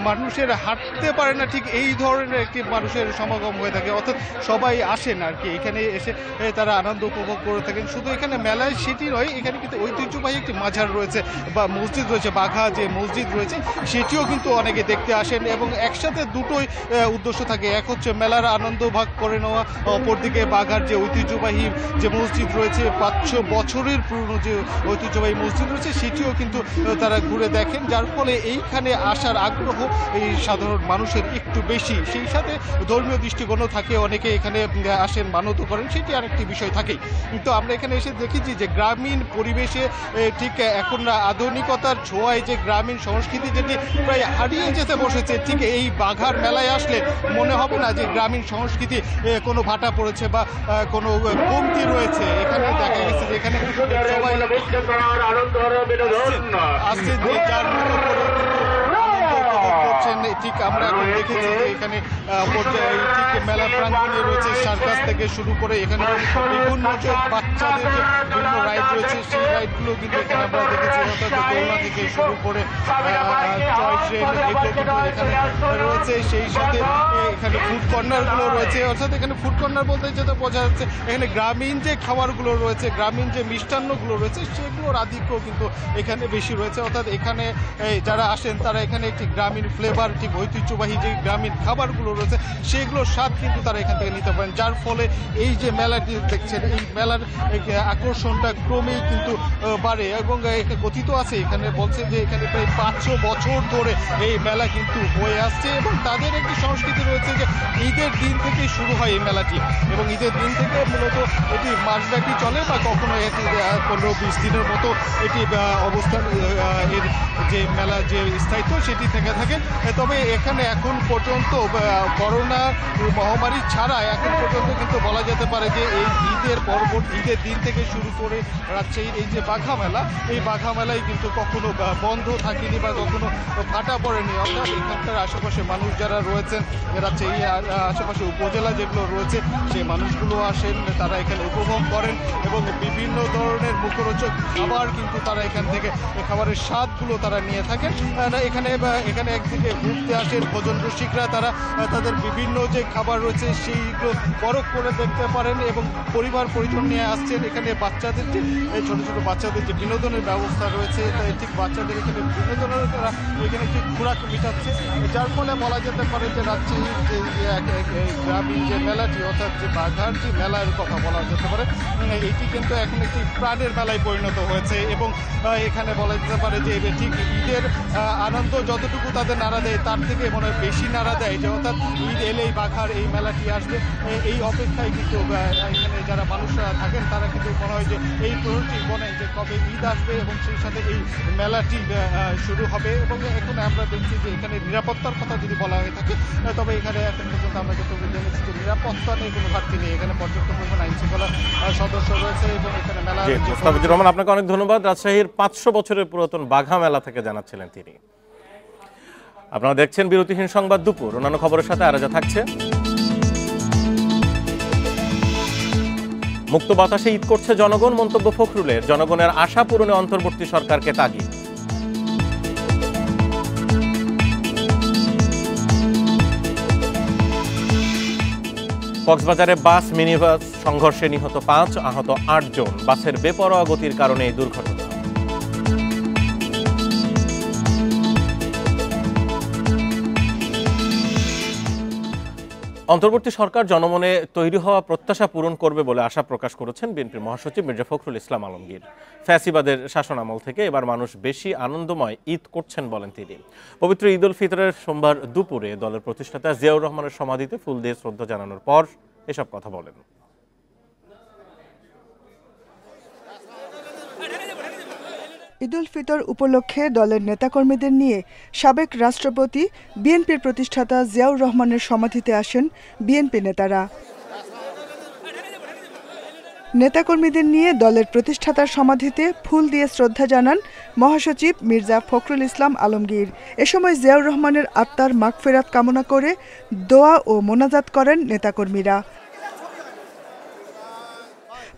মানুষের হাঁটতে পারে না, ঠিক এই ধরনের একটি মানুষের সমাগম হয়ে থাকে। অর্থাৎ সবাই আসেন আর কি, এখানে এসে তারা আনন্দ উপভোগ করে থাকেন। শুধু এখানে মেলায় সেটি নয়, এখানে কিন্তু ঐতিহ্যবাহী একটি মাজার রয়েছে বা মসজিদ রয়েছে, বাঘা যে মসজিদ রয়েছে সেটিও কিন্তু অনেকে দেখতে আসেন। এবং একসাথে দুটোই উদ্দেশ্য থাকে, এক হচ্ছে মেলার আনন্দ ভাগ করে নেওয়া, অপরদিকে বাঘার যে ঐতিহ্যবাহী যে মসজিদ রয়েছে 500 বছরের পুরনো যে ঐতিহ্যবাহী মসজিদ রয়েছে সেটিও কিন্তু তারা ঘুরে দেখেন, যার ফলে এইখানে আসার আগ্রহ এই সাধারণ মানুষের একটু বেশি। সেই সাথে ধর্মীয় দৃষ্টিকোণও থাকে, অনেকে এখানে আসেন মানত করেন, সেটি আরেকটি বিষয় থাকেই। তো আমরা এখানে এসে দেখেছি যে গ্রামীণ পরিবেশে ঠিক এখন আধুনিকতার ছোঁয়ায় যে গ্রামীণ সংস্কৃতি যেটি প্রায় হারিয়ে যেতে বসেছে, ঠিক এই বাঘার মেলায় আসলে মনে হবে না যে গ্রামীণ সংস্কৃতি কোনো ভাটা পড়েছে বা কোনো কমতি রয়েছে। এখানে দেখা গেছে যে এখানে সবাই আসছে যে যার মতো করে করছেন। ঠিক আমরা এখন দেখেছি যে এখানে ঠিক মেলা প্রাঙ্গণে রয়েছে সার্কাস থেকে শুরু করে এখানে বিভিন্ন যে বাচ্চাদের যে বিভিন্ন রাইড রয়েছে সেই রাইডগুলো কিন্তু এখানে আমরা দেখেছি, অর্থাৎ দোলনা থেকে শুরু করে টয় ট্রেন এগুলো কিন্তু এখানে রয়েছে। সেই সাথে এখানে ফুড কর্নারগুলো রয়েছে, অর্থাৎ এখানে ফুড কর্নার বলতে যেটা বোঝা যাচ্ছে এখানে গ্রামীণ যে খাবারগুলো রয়েছে, গ্রামীণ যে মিষ্টান্নগুলো রয়েছে সেগুলোর আধিক্য কিন্তু এখানে বেশি রয়েছে। অর্থাৎ এখানে যারা আসেন তারা এখানে একটি গ্রামীণ ফ্লেভার, ঠিক ঐতিহ্যবাহী যে গ্রামীণ খাবারগুলো রয়েছে সেগুলোর স্বাদ কিন্তু তারা এখান থেকে নিতে পারেন, যার ফলে এই যে মেলাটি দেখছেন এই মেলার আকর্ষণটা ক্রমেই কিন্তু বাড়ে। এবং কথিত আছে এখানে বলছে যে এখানে প্রায় 500 বছর ধরে এই মেলা কিন্তু হয়ে আসছে এবং তাদের একটি সংস্কৃতি রয়েছে যে ঈদের দিন থেকে শুরু হয় এই মেলাটি এবং ঈদের দিন থেকে মূলত এটি মাসব্যাপী চলে বা কখনো এটি 15-20 দিনের মতো এটি অবস্থান এর যে মেলা যে স্থায়িত্ব সেটি থেকে থাকে। তবে এখানে এখন পর্যন্ত করোনা মহামারী ছাড়া এখন পর্যন্ত কিন্তু বলা যেতে পারে যে এই ঈদের দিন থেকে শুরু করে রাজশাহীর এই যে বাঘা মেলা, এই বাঘা মেলায় কিন্তু কখনো বন্ধ থাকেনি বা কখনো ফাটা পড়েনি। অর্থাৎ এখানকার আশেপাশে মানুষ যারা রয়েছেন, রাজশাহী আশেপাশে উপজেলা যেগুলো রয়েছে সেই মানুষগুলো আসেন, তারা এখানে উপভোগ করেন এবং বিভিন্ন ধরনের মুখরোচক খাবার কিন্তু তারা এখান থেকে খাবারের স্বাদগুলো তারা নিয়ে থাকেন। এখানে একদিকে ঘুরতে আসেন ভোজন রসিকরা, তারা তাদের বিভিন্ন যে খাবার রয়েছে সেইগুলো পরখ করে দেখতে পারেন এবং পরিবার পরিজন নিয়ে আসছেন। এখানে বাচ্চাদের যে ছোট ছোট বাচ্চাদের যে বিনোদনের ব্যবস্থা রয়েছে, তাই ঠিক বাচ্চাদের এখানে বিনোদনের তারা এখানে ঠিক খোরাক মিটাচ্ছে, যার ফলে বলা যেতে পারে যে রাজশাহীর যে গ্রামীণ যে মেলাটি অর্থাৎ যে বাঘার যে মেলার কথা বলা যেতে পারে এটি কিন্তু এখন একটি প্রাণের মেলায় পরিণত হয়েছে। এবং এখানে বলা যেতে পারে যে ঠিক ঈদের আনন্দ যতটুকু তাদের নাড়া দেয় তার থেকে মনে হয় বেশি নাড়া দেয়, যে অর্থাৎ ঈদ এলেই বাঘার এই মেলাটি আসবে এই অপেক্ষায় কিন্তু এখানে যারা মানুষরা থাকেন তারা কিন্তু মনে হয় যে এই প্রহরটি বলেন যে কবে ঈদ আসবে এবং সেই সাথে এই মেলাটি শুরু হবে। এবং এখন আমরা দেখছি যে এখানে নিরাপত্তার কথা যদি বলা হয়ে থাকে তবে এখানে এখন পর্যন্ত আমরা যতটুকু জেনেছি যে নিরাপত্তা নেই, কোনো ঘাটতি নেই, এখানে পর্যাপ্ত পরিমাণ আইন শৃঙ্খলা সদস্য রয়েছে এবং এখানে মেলা। মুস্তাফিজুর রহমান, আপনাকে অনেক ধন্যবাদ। রাজশাহীর 500 বছরের পুরাতন বাঘা মেলা থেকে জানাচ্ছিলেন তিনি। আপনারা দেখছেন বিরতিহীন সংবাদ দুপুর, অন্যান্য খবরের সাথে আরাজা থাকছে। মুক্ত বাতাসে ঈদ করছে জনগণ, মন্তব্য ফখরুলের। জনগণের আশা পূরণে অন্তর্বর্তী সরকারকে তাগিদ। কক্সবাজারে বাস মিনিবাস সংঘর্ষে নিহত 5, আহত 8 জন। বাসের বেপরোয়া গতির কারণে এই দুর্ঘটনা। অন্তর্বর্তী সরকার জনমনে তৈরি হওয়া প্রত্যাশা পূরণ করবে বলে আশা প্রকাশ করেছেন বিএনপির মহাসচিব মির্জা ফখরুল ইসলাম আলমগীর। ফ্যাসিবাদের শাসনামল থেকে এবার মানুষ বেশি আনন্দময় ঈদ করছেন বলেন তিনি। পবিত্র ঈদ উল ফিতরের সোমবার দুপুরে দলের প্রতিষ্ঠাতা জিয়াউর রহমানের সমাধিতে ফুল দিয়ে শ্রদ্ধা জানানোর পর এসব কথা বলেন। ঈদ উল ফিতর উপলক্ষে দলের নেতাকর্মীদের নিয়ে সাবেক রাষ্ট্রপতি বিএনপির প্রতিষ্ঠাতা জিয়াউর রহমানের সমাধিতে আসেন বিএনপি নেতারা। নেতাকর্মীদের নিয়ে দলের প্রতিষ্ঠাতার সমাধিতে ফুল দিয়ে শ্রদ্ধা জানান মহাসচিব মির্জা ফখরুল ইসলাম আলমগীর। এ সময় জিয়াউর রহমানের আত্মার মাগফিরাত কামনা করে দোয়া ও মোনাজাত করেন নেতাকর্মীরা।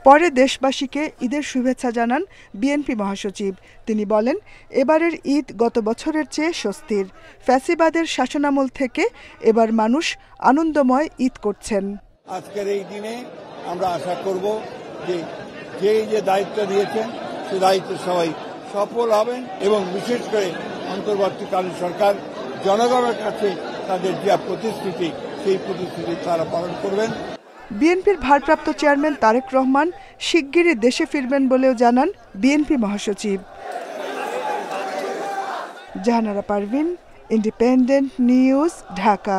পরে দেশবাসীকে ঈদের শুভেচ্ছা জানান বিএনপি মহাসচিব। তিনি বলেন, এবারের ঈদ গত বছরের চেয়ে স্বস্তির। ফ্যাসিবাদের শাসনামল থেকে এবার মানুষ আনন্দময় ঈদ করছেন। আজকের এই দিনে আমরা আশা করব যে দায়িত্ব দিয়েছেন সে দায়িত্বে সবাই সফল হবেন এবং বিশেষ করে অন্তর্বর্তীকালীন সরকার জনগণের কাছে তাদের যে প্রতিশ্রুতি সেই প্রতিশ্রুতি তারা পালন করবেন। বিএনপির ভারপ্রাপ্ত চেয়ারম্যান তারেক রহমান শিগগিরই দেশে ফিরবেন বলেও জানান বিএনপি মহাসচিব। Jahanara Parvin, independent news, Dhaka.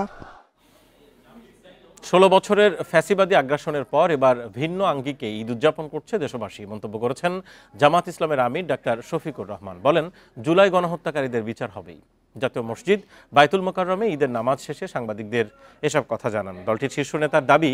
16 বছরের ফ্যাসিবাদী আগ্রাসনের পর এবার ভিন্ন আঙ্গিকে ঈদ উদযাপন করছে দেশবাসী, মন্তব্য করেছেন জামাত ইসলামের আমির ডাক্তার শফিকুর রহমান। বলেন, জুলাই গণহত্যাকারীদের বিচার হবেই। জাতীয় মসজিদ বাইতুল মোকাররমে ঈদের নামাজ শেষে সাংবাদিকদের এসব কথা জানান। দলটির শীর্ষ নেতার দাবি,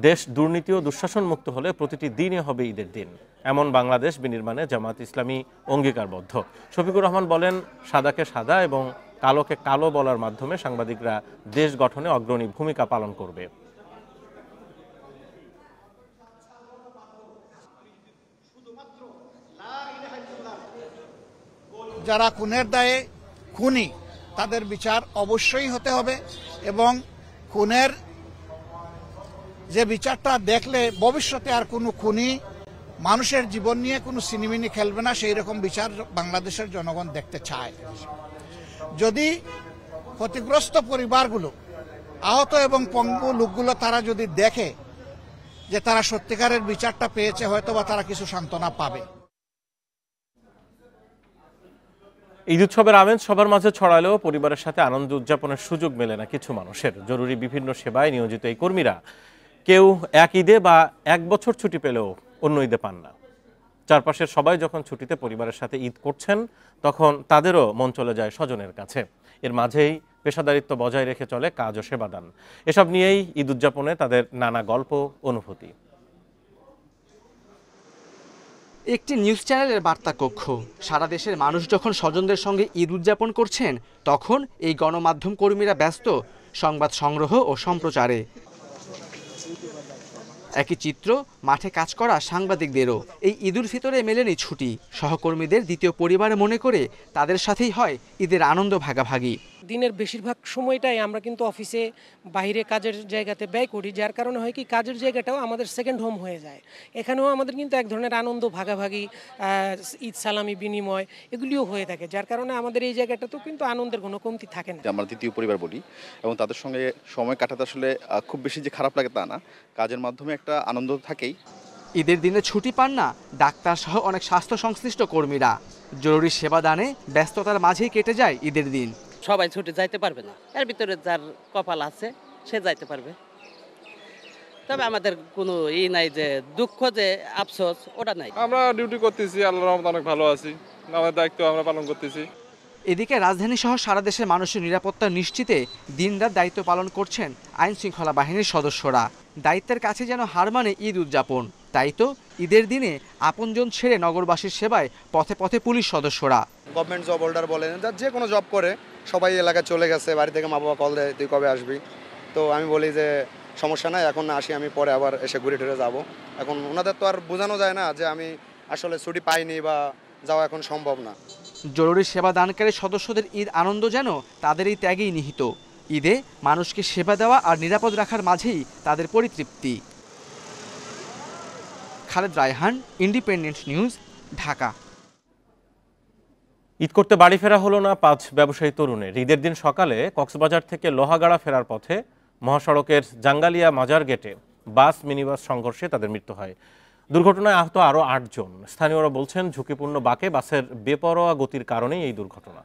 দেশ দুর্নীতি ও দুঃশাসন মুক্ত হলে প্রতিটি দিনই হবে ঈদের দিন। এমন বাংলাদেশ বিনির্মাণে জামাত ইসলামী অঙ্গীকারবদ্ধ। শফিকুর রহমান বলেন, সাদাকে সাদা এবং কালোকে কালো বলার মাধ্যমে সাংবাদিকরা দেশ গঠনে অগ্রণী ভূমিকা পালন করবে। যারা খুনের দায়ে খুনি তাদের বিচার অবশ্যই হতে হবে এবং খুনের যে বিচারটা দেখলে ভবিষ্যতে আর কোনো খুনি মানুষের জীবন নিয়ে কোনো সিনেমিনি খেলবে না, সেই রকম বিচার বাংলাদেশের জনগণ দেখতে চায়। যদি ক্ষতিগ্রস্ত পরিবারগুলো, আহত এবং পঙ্গু লোকগুলো তারা যদি দেখে যে তারা সত্যিকারের বিচারটা পেয়েছে, হয়তো বা তারা কিছু সান্ত্বনা পাবে। ঈদ উৎসবের আমেজ সবার মাঝে ছড়ালেও পরিবারের সাথে আনন্দ উদযাপনের সুযোগ মেলে না কিছু মানুষের। জরুরি বিভিন্ন সেবায় নিয়োজিত এই কর্মীরা কেউ এক ঈদে বা 1 বছর ছুটি পেলেও অন্য ঈদে পান না। চারপাশের সবাই যখন ছুটিতে পরিবারের সাথে ঈদ করছেন, তখন তাদেরও মন চলে যায় স্বজনের কাছে। এর মাঝেই পেশাদারিত্ব বজায় রেখে চলে কাজ ও সেবাদান। এসব নিয়েই ঈদ উদযাপনে তাদের নানা গল্প, অনুভূতি। একটি নিউজ চ্যানেলের বার্তা কক্ষ। সারা দেশের মানুষ যখন স্বজনদের সঙ্গে ঈদ উদযাপন করছেন, তখন এই গণমাধ্যম কর্মীরা ব্যস্ত সংবাদ সংগ্রহ ও সম্প্রচারে। একই চিত্র মাঠে কাজ করা সাংবাদিকদেরও। এই ঈদ উল ফিতরে মেলেনি ছুটি। সহকর্মীদের দ্বিতীয় পরিবারে মনে করে তাদের সাথেই হয় ঈদের আনন্দ ভাগাভাগি। দিনের বেশিরভাগ সময়টাই আমরা কিন্তু অফিসে বাইরে কাজের জায়গাতে ব্যয় করি, যার কারণে হয় কি কাজের জায়গাটাও আমাদের সেকেন্ড হোম হয়ে যায়। এখানেও আমাদের কিন্তু এক ধরনের আনন্দ ভাগাভাগি, ঈদ সালামি বিনিময় এগুলিও হয়ে থাকে, যার কারণে আমাদের এই জায়গাটাতেও কিন্তু আনন্দের কোনো কমতি থাকে না। আমরা দ্বিতীয় পরিবার বলি এবং তাদের সঙ্গে সময় কাটাতে আসলে খুব বেশি যে খারাপ লাগে তা না, কাজের মাধ্যমে একটা আনন্দ থাকেই। ঈদের দিনে ছুটি পান না ডাক্তার সহ অনেক স্বাস্থ্য সংশ্লিষ্ট কর্মীরা। জরুরি সেবা দানে ব্যস্ততার মাঝেই কেটে যায় ঈদের দিন। সবাই ছুটি যাইতে পারবে না, এর ভিতরে যার কপাল আছে সে যাইতে পারবে। তবে আমাদের কোনো নাই যে দুঃখ যে আফসোস ওটা নাই। আমরা ডিউটি করতেছি, আল্লাহর রহমতে অনেক ভালো আছি, আমাদের দায়িত্ব আমরা পালন করতেছি। এদিকে রাজধানী সহ সারা দেশের মানুষের নিরাপত্তা নিশ্চিতে দিনরাত দায়িত্ব পালন করছেন আইন শৃঙ্খলা বাহিনীর সদস্যরা। দায়িত্বের কাছে যেন হার মানে ঈদ উদযাপন। তাই তো ঈদের দিনে আপনজন ছেড়ে নগরবাসীর সেবায় পথে পথে পুলিশ সদস্যরা। গভর্নমেন্ট জব হোল্ডার বলেন, যে কোনো জব করে সবাই এলাকায় চলে গেছে, বাড়ি থেকে মা বাবা কল দেয় তুই কবে আসবি। তো আমি বলি যে সমস্যা নাই, এখন না আসি, আমি পরে আবার এসে ঘুরে টুরে যাবো। এখন ওনাদের তো আর বোঝানো যায় না যে আমি আসলে ছুটি পাইনি বা যাওয়া এখন সম্ভব না। জরুরি সেবা দানকারী সদস্যদের ঈদ আনন্দ যেন তাদের এই ত্যাগেই নিহিত। ঈদে মানুষকে সেবা দেওয়া আর নিরাপদ রাখার মাঝেই তাদের পরিতৃপ্তি। Khaled Raihan, independent news, Dhaka. ঈদ করতে বাড়ি ফেরা হলো না 5 ব্যবসায়ী তরুণের। ঈদের দিন সকালে কক্সবাজার থেকে লোহাগাড়া ফেরার পথে মহাসড়কের জাঙ্গালিয়া মাজার গেটে বাস মিনিবাস সংঘর্ষে তাদের মৃত্যু হয়। দুর্ঘটনায় আহত আরও 8 জন। স্থানীয়রা বলছেন ঝুঁকিপূর্ণ বাঁকে বাসের বেপরোয়া গতির কারণেই এই দুর্ঘটনা।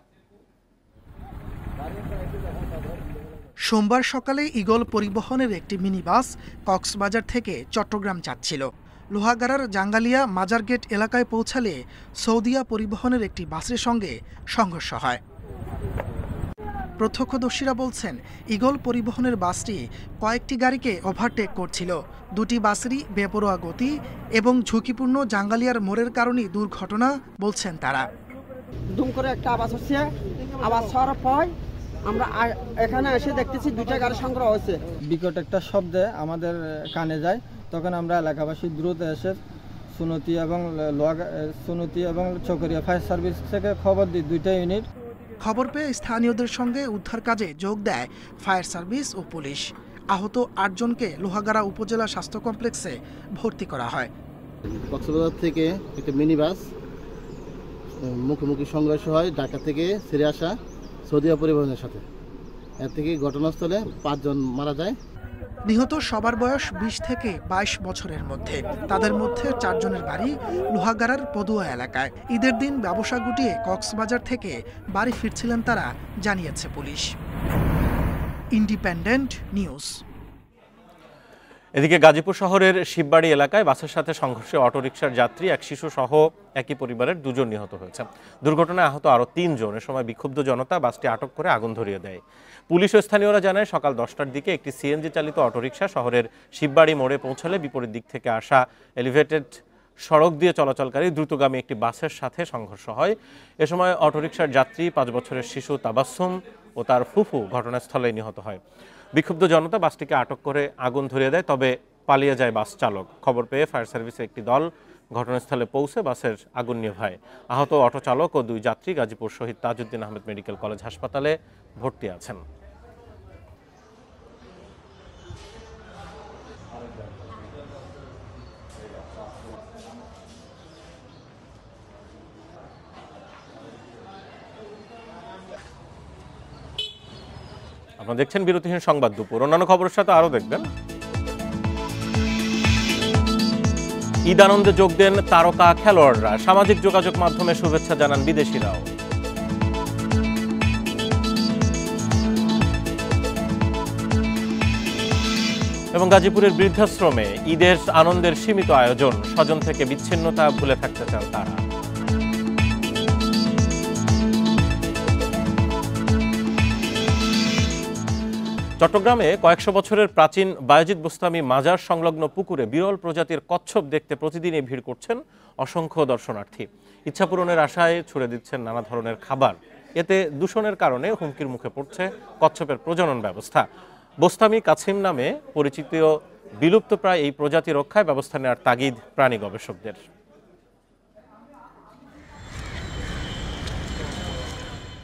সোমবার সকালে ঈগল পরিবহনের একটি মিনি বাস কক্সবাজার থেকে চট্টগ্রাম যাচ্ছিল। লোহাগাড়ার জাঙ্গালিয়া মাজার গেট এলাকায় পৌঁছালে সৌদিয়া পরিবহনের একটি বাসের সঙ্গে সংঘর্ষ হয়। প্রত্যক্ষদর্শীরা বলছেন, ঈগল পরিবহনের বাসটি কয়েকটি গাড়িকে ওভারটেক করছিল। দুটি বাসেরই বেপরোয়া গতি এবং ঝুঁকিপূর্ণ জাঙ্গালিয়ার মোড়ের কারণেই দুর্ঘটনা বলছেন তারা। দুম করে একটা আওয়াজ হচ্ছে, আওয়াজ হওয়ার পর আমরা এখানে এসে দেখতেছি দুইটা গাড়ি সংগ্রহ হয়েছে। বিকট একটা শব্দে আমাদের কানে যায়, তখন আমরা এলাকাবাসী দ্রুত এসে সুনতি এবং চকরিয়া ফায়ার সার্ভিস থেকে খবর দিই, 2টা ইউনিট। খবর পেয়ে স্থানীয়দের সঙ্গে উদ্ধার কাজে যোগ দেয় ফায়ার সার্ভিস ও পুলিশ। আহত 8 জনকে লোহাগাড়া উপজেলা স্বাস্থ্য কমপ্লেক্সে ভর্তি করা হয়। কক্সবাজার থেকে একটা মিনি বাস মুখোমুখি সংঘর্ষ হয় ঢাকা থেকে ছেড়ে আসা সৌদিয়া পরিবহনের সাথে। এর থেকে ঘটনাস্থলে 5 জন মারা যায়। নিহত সবার বয়স 20 থেকে 22 বছরের মধ্যে। তাদের মধ্যে 4 জনের বাড়ি লোহাগাড়ার পদুয়া এলাকায়। ঈদের দিন ব্যবসা গুটিয়ে কক্সবাজার থেকে বাড়ি ফিরছিলেন তারা, জানিয়েছে পুলিশ। Independent news. এদিকে গাজীপুর শহরের শিববাড়ি এলাকায় বাসের সাথে সংঘর্ষে অটোরিকশার যাত্রী এক শিশু সহ একই পরিবারের 2 জন নিহত হয়েছে। দুর্ঘটনায় আহত আরও 3 জন। এ সময় বিক্ষুব্ধ জনতা বাসটি আটক করে আগুন ধরিয়ে দেয়। পুলিশ ও স্থানীয়রা জানায়, সকাল 10টার দিকে একটি সিএনজি চালিত অটোরিকশা শহরের শিববাড়ি মোড়ে পৌঁছালে বিপরীত দিক থেকে আসা এলিভেটেড সড়ক দিয়ে চলাচলকারী দ্রুতগামী একটি বাসের সাথে সংঘর্ষ হয়। এ সময় অটোরিকশার যাত্রী 5 বছরের শিশু তাবাসসুম ও তার ফুফু ঘটনাস্থলে নিহত হয়। বিক্ষুব্ধ জনতা বাসটিকে আটক করে আগুন ধরিয়ে দেয়, তবে পালিয়ে যায় বাস চালক। খবর পেয়ে ফায়ার সার্ভিসের একটি দল ঘটনাস্থলে পৌঁছে বাসের আগুন নেভায়। আহত অটো চালক ও 2 যাত্রী গাজীপুর শহীদ তাজউদ্দিন আহমেদ মেডিকেল কলেজ হাসপাতালে ভর্তি আছেন। আপনারা দেখছেন বিরতিহীন সংবাদ দুপুর। অন্যান্য খবরের সাথে আরও দেখবেন, ঈদ আনন্দে যোগ দেন তারকা খেলোয়াড়রা। সামাজিক যোগাযোগ মাধ্যমে শুভেচ্ছা জানান বিদেশিরাও। এবং গাজীপুরের বৃদ্ধাশ্রমে ঈদের আনন্দের সীমিত আয়োজন। স্বজন থেকে বিচ্ছিন্নতা ভুলে থাকতে চান তারা। চট্টগ্রামে কয়েকশো বছরের প্রাচীন বায়েজিদ বোস্তামি মাজার সংলগ্ন পুকুরে বিরল প্রজাতির কচ্ছপ দেখতে প্রতিদিনই ভিড় করছেন অসংখ্য দর্শনার্থী। ইচ্ছা পূরণের আশায় ছুড়ে দিচ্ছেন নানা ধরনের খাবার। এতে দূষণের কারণে হুমকির মুখে পড়ছে কচ্ছপের প্রজনন ব্যবস্থা। বোস্তামি কাছিম নামে পরিচিত বিলুপ্তপ্রায় এই প্রজাতি রক্ষায় ব্যবস্থা নেওয়ার তাগিদ প্রাণী গবেষকদের।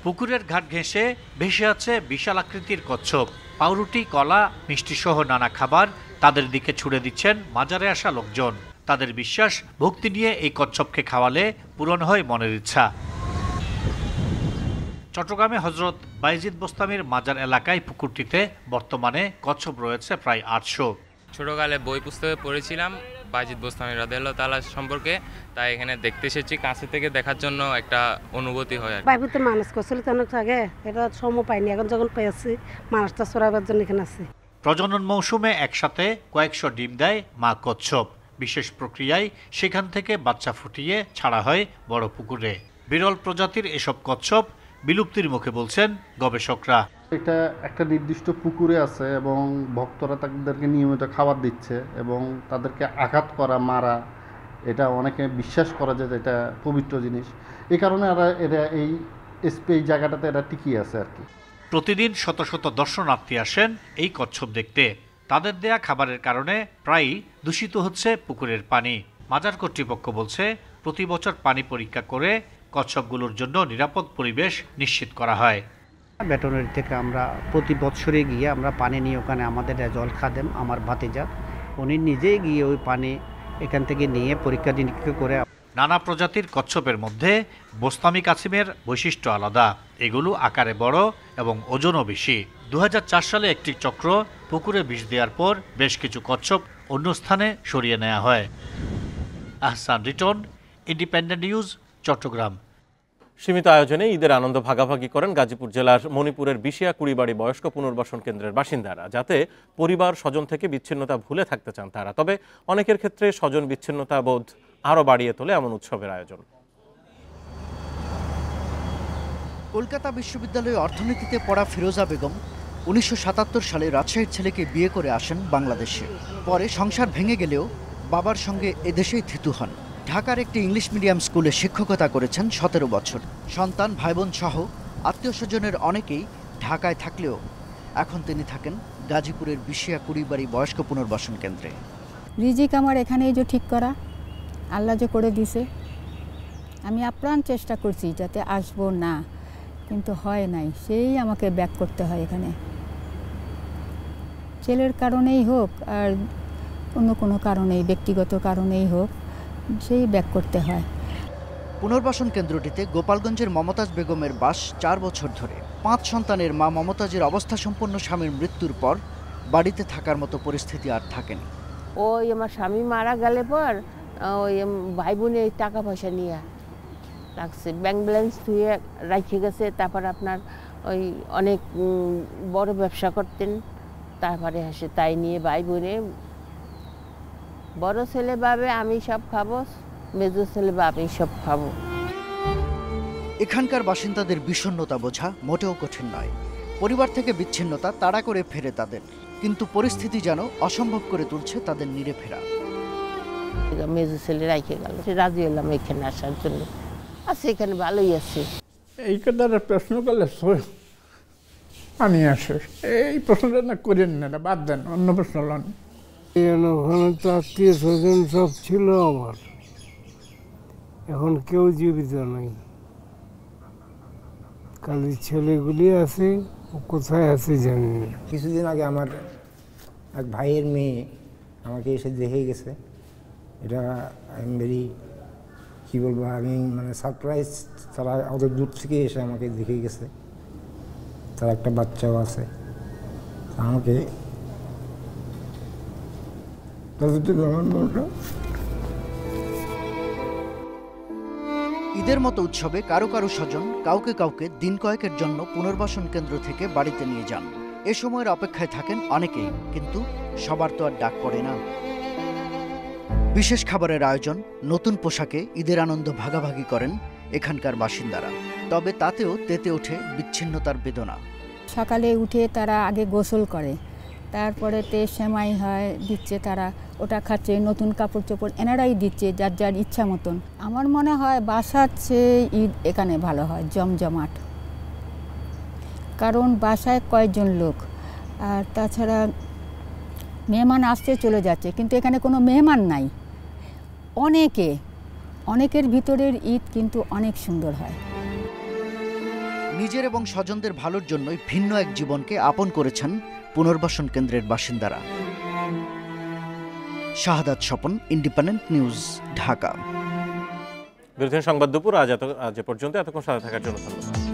পুকুরের ঘাট ঘেঁষে ভেসে আছে বিশাল আকৃতির কচ্ছপ। পাউরুটি, কলা, মিষ্টি সহ নানা খাবার তাদের দিকে ছুড়ে দিচ্ছেন মাজারে আসা লোকজন। তাদের বিশ্বাস, ভক্তি নিয়ে এই কচ্ছপকে খাওয়ালে পূরণ হয় মনের ইচ্ছা। চট্টগ্রামে হযরত বায়েজিদ বোস্তামির মাজার এলাকায় পুকুরটিতে বর্তমানে কচ্ছপ রয়েছে প্রায় 800। ছোটকালে বই পুস্তকে পড়েছিলাম বায়েজিদ বোস্তামি রাদিয়াল্লাহু তাআলা সম্পর্কে, তাই এখানে দেখতে এসেছি। কাছে থেকে দেখার জন্য একটা অনুভূতি হয়। বাইবুতে মানুষ করছিল তো অনেক আগে, এটা সময় পাইনি, এখন যখন পেয়েছি মানুষটা চড়াবার জন্য এখানে আছি। প্রজনন মৌসুমে একসাথে কয়েকশো ডিম দেয় মা কচ্ছপ। বিশেষ প্রক্রিয়ায় সেখান থেকে বাচ্চা ফুটিয়ে ছাড়া হয় বড় পুকুরে। বিরল প্রজাতির এসব কচ্ছপ বিলুপ্তির মুখে বলছেন গবেষকরা। এটা একটা নির্দিষ্ট পুকুরে আছে এবং ভক্তরা তাদেরকে নিয়মিত খাবার দিচ্ছে এবং তাদেরকে আঘাত করা, মারা, এটা অনেকে বিশ্বাস করা যায় যে এটা পবিত্র জিনিস। এই কারণে এরা এই জায়গাটাতে এরা টিকিয়ে আছে আর কি। প্রতিদিন শত শত দর্শনার্থী আসেন এই কচ্ছপ দেখতে। তাদের দেয়া খাবারের কারণে প্রায়ই দূষিত হচ্ছে পুকুরের পানি। মাজার কর্তৃপক্ষ বলছে, প্রতি বছর পানি পরীক্ষা করে কচ্ছপগুলোর জন্য নিরাপদ পরিবেশ নিশ্চিত করা হয়। ভেটেরিনারি থেকে আমরা প্রতি বছরে গিয়ে আমরা পানি নিয়ে ওখানে আমাদের রেজল খাদেম আমার ভাতিজা উনি নিজেই গিয়ে ওই পানি এখান থেকে নিয়ে পরীক্ষা নিরীক্ষা করে। নানা প্রজাতির কচ্ছপের মধ্যে বোস্তামি কাছিমের বৈশিষ্ট্য আলাদা, এগুলো আকারে বড় এবং ওজনও বেশি। 2004 সালে একটি চক্র পুকুরে বিষ দেওয়ার পর বেশ কিছু কচ্ছপ অন্য স্থানে সরিয়ে নেওয়া হয়। Ahsan Riton, independent news, Chattogram. সীমিত আয়োজনে ঈদের আনন্দ ভাগাভাগি করেন গাজীপুর জেলার মণিপুরের বিশিয়া কুড়িবাড়ি বয়স্ক পুনর্বাসন কেন্দ্রের বাসিন্দারা, যাতে পরিবার স্বজন থেকে বিচ্ছিন্নতা ভুলে থাকতে চান তারা। তবে অনেকের ক্ষেত্রে স্বজন বিচ্ছিন্নতা বোধ আরও বাড়িয়ে তোলে এমন উৎসবের আয়োজন। কলকাতা বিশ্ববিদ্যালয়ে অর্থনীতিতে পড়া ফিরোজা বেগম 1977 সালে রাজশাহীর ছেলেকে বিয়ে করে আসেন বাংলাদেশে। পরে সংসার ভেঙে গেলেও বাবার সঙ্গে এদেশেই থিতু হন। ঢাকার একটি ইংলিশ মিডিয়াম স্কুলে শিক্ষকতা করেছেন 17 বছর। সন্তান, ভাইবোন সহ আত্মীয় স্বজনের অনেকেই ঢাকায় থাকলেও এখন তিনি থাকেন গাজীপুরের বিশিয়া কুড়িবাড়ি বয়স্ক পুনর্বাসন কেন্দ্রে। রিজিক আমার এখানেই যে ঠিক করা, আল্লাহ যে করে দিছে। আমি আপ্রাণ চেষ্টা করছি যাতে আসবো না, কিন্তু হয় নাই, সেই আমাকে ব্যাক করতে হয় এখানে। ছেলের কারণেই হোক আর অন্য কোনো কারণেই, ব্যক্তিগত কারণেই হোক, সেই ব্যাক করতে হয়। পুনর্বাসন কেন্দ্রটিতে গোপালগঞ্জের মমতাজ বেগমের বাস 4 বছর ধরে। 5 সন্তানের মা মমতাজের অবস্থা সম্পন্ন স্বামীর মৃত্যুর পর বাড়িতে থাকার মতো পরিস্থিতি আর থাকেনি। ওই আমার স্বামী মারা গেলে পর ওই ভাই বোনের টাকা পয়সা নিয়ে রাখছে, ব্যাংক ব্যালেন্স ধুয়ে রাখে গেছে। তারপর আপনার ওই অনেক বড় ব্যবসা করতেন, তারপরে আসে তাই নিয়ে ভাই বোনে, বড় ছেলে ভাবে আমি সব খাবো, মেজো ছেলে ভাবে আমি সব খাবো। এখানকার বাসিন্দাদের বিষণ্ণতা বোঝা মোটেও কঠিন নয়। পরিবার থেকে বিচ্ছিন্নতা তাড়া করে ফেরে তাদের, কিন্তু পরিস্থিতি যেন অসম্ভব করে তুলছে তাদের নিরে ফেরা। মেজো ছেলে রাখে গেল, রাজি হলাম এখানে আসার জন্য। আছে এখানে ভালোই আছে। এই কথাটা প্রশ্ন করলে আমি আসে এই প্রশ্নটা না করেন না, বাদ দেন, অন্য প্রশ্ন লন। ওখানে তো আত্মীয় স্বজন সব ছিল আমার, এখন কেউ জীবিত নাই, খালি ছেলেগুলি আছে, কোথায় আছে জানি না। কিছুদিন আগে আমার এক ভাইয়ের মেয়ে আমাকে এসে দেখে গেছে। এটা আই এম ভেরি, কী বলবো, আমি মানে সারপ্রাইজ। তারা অত দূর থেকে এসে আমাকে দেখে গেছে, তার একটা বাচ্চাও আছে। আমাকে ঈদের মতো উৎসবে কারো কারো স্বজন কাউকে কাউকে দিন কয়েকের জন্য পুনর্বাসন কেন্দ্র থেকে বাড়িতে নিয়ে যান। এ সময়ের অপেক্ষায় থাকেন অনেকেই, কিন্তু সবার তো আর ডাক পড়ে না। বিশেষ খাবারের আয়োজন, নতুন পোশাকে ঈদের আনন্দ ভাগাভাগি করেন এখানকার বাসিন্দারা। তবে তাতেও তেতে ওঠে বিচ্ছিন্নতার বেদনা। সকালে উঠে তারা আগে গোসল করে, তারপরে সেমাই হয় দিচ্ছে, তারা ওটা খাচ্ছে, নতুন কাপড় চোপড় এনারাই দিচ্ছে যার যার ইচ্ছা মতন। আমার মনে হয় বাসার চেয়ে ঈদ এখানে ভালো হয়, জমজমাট। কারণ বাসায় কয়েকজন লোক, আর তাছাড়া মেহমান আসতে চলে যাচ্ছে, কিন্তু এখানে কোনো মেহমান নাই। অনেকের ভিতরের ঈদ কিন্তু অনেক সুন্দর হয়। নিজের এবং স্বজনদের ভালোর জন্যই ভিন্ন এক জীবনকে আপন করেছেন পুনর্বাসন কেন্দ্রের বাসিন্দারা। শাহাদাত স্বপন, ইন্ডিপেন্ডেন্ট নিউজ, ঢাকা। বিরতির সংবাদ দুপুর আজ পর্যন্ত। এতক্ষণ সাথে থাকার জন্য ধন্যবাদ।